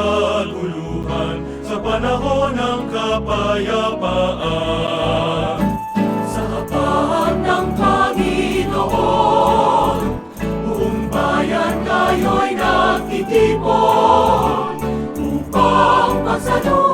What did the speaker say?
kaguluhan sa panahon ng kapayapaan. Sa hapag ng Panginoon, buong bayan ngayon'y nagtitipon upang magsaluhan